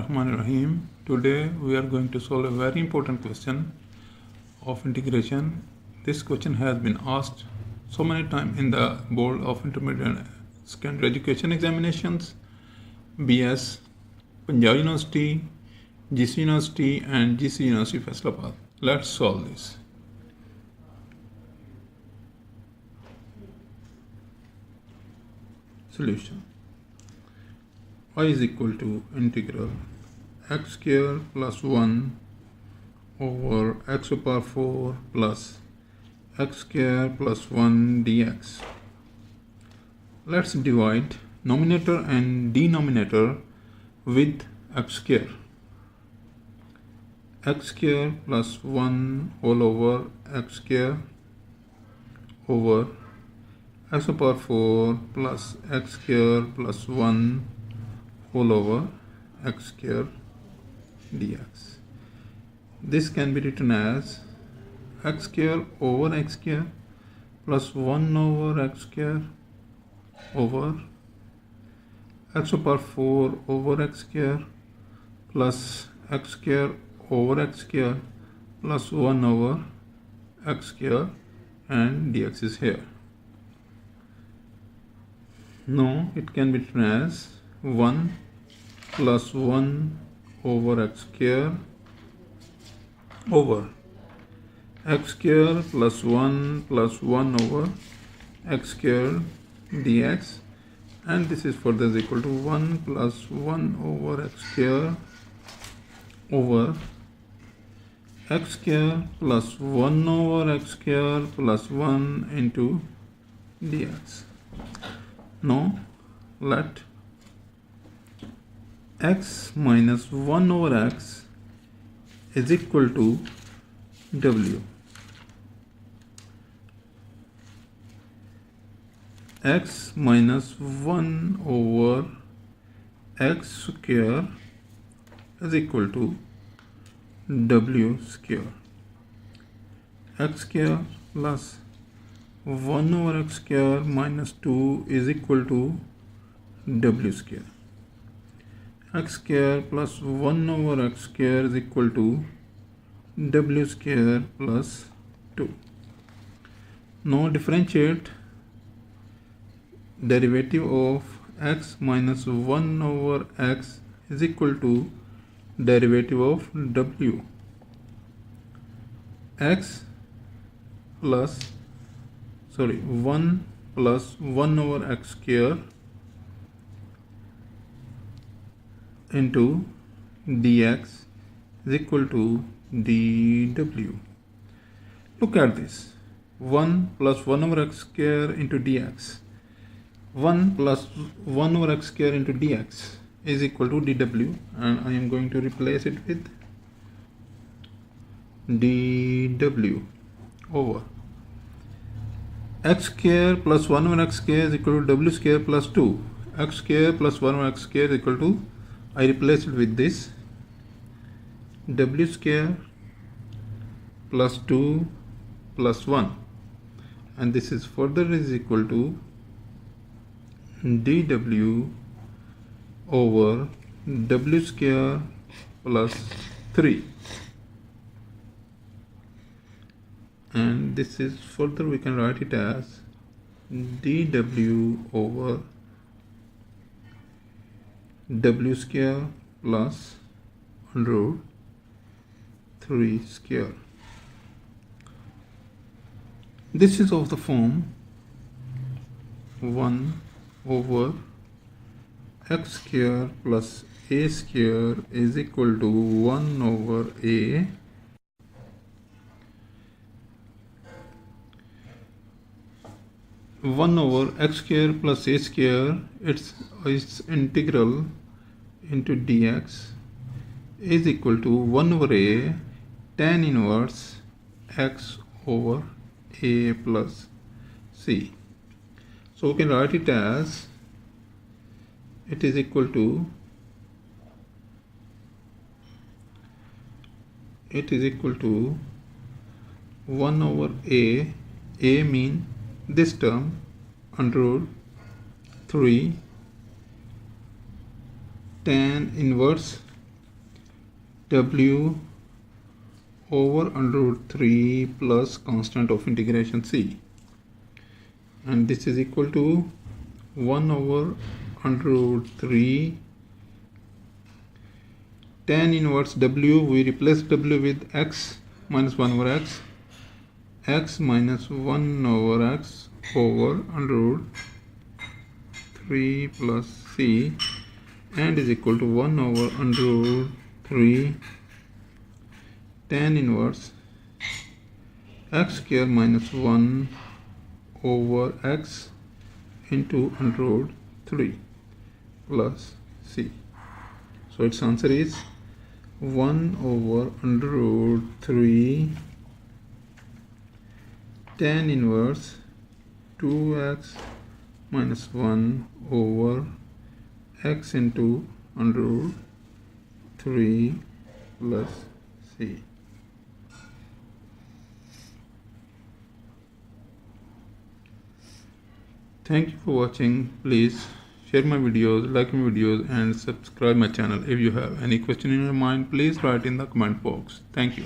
Rahim. Today we are going to solve a very important question of integration. This question has been asked so many times in the board of intermediate and secondary education examinations, BS, Punjab University, G.C.U University and G.C.U University Faisalabad. Let's solve this. Solution. Y is equal to integral x square plus 1 over x to the power 4 plus x square plus 1 dx. Let's divide numerator and denominator with x square. X square plus 1 whole over x square over x to the power 4 plus x square plus 1 whole over x square dx. This can be written as x square over x square plus 1 over x square over x to the power 4 over x square plus x square over x square plus 1 over x square, and dx is here. Now it can be written as 1 plus 1 over x square over x square plus 1 plus 1 over x square dx, and this is further is equal to 1 plus 1 over x square over x square plus 1 over x square plus 1 into dx. Now let x minus 1 over x is equal to w. X minus 1 over x square is equal to w square. X square plus 1 over x square minus 2 is equal to w square. X square plus 1 over x square is equal to w square plus 2. Now differentiate derivative of x minus 1 over x is equal to derivative of w. X plus 1 plus 1 over x square into dx is equal to dw. Look at this. 1 plus 1 over x square into dx. 1 plus 1 over x square into dx is equal to dw, and I am going to replace it with dw over x square plus 1 over x square is equal to w square plus 2. X square plus 1 over x square is equal to, I replace it with this, w square plus 2 plus 1, and this is further is equal to dw over w square plus 3, and this is further we can write it as dw over w square plus under root 3 square. This is of the form 1 over x square plus a square is equal to 1 over a x square plus a square, its integral into dx is equal to 1 over a tan inverse x over a plus c. So we can write it as it is equal to 1 over a mean this term under root 3 tan inverse W over under root 3 plus constant of integration C, and this is equal to 1 over under root 3 tan inverse W. We replace W with x minus 1 over x, x minus 1 over x over under root 3 plus C, and is equal to 1 over under root 3 tan inverse x square minus 1 over x into under root 3 plus C. So its answer is 1 over under root 3 tan inverse 2x minus 1 over x into under root 3 plus C. Thank you for watching. Please share my videos, like my videos, and subscribe my channel. If you have any question in your mind, please write in the comment box. Thank you.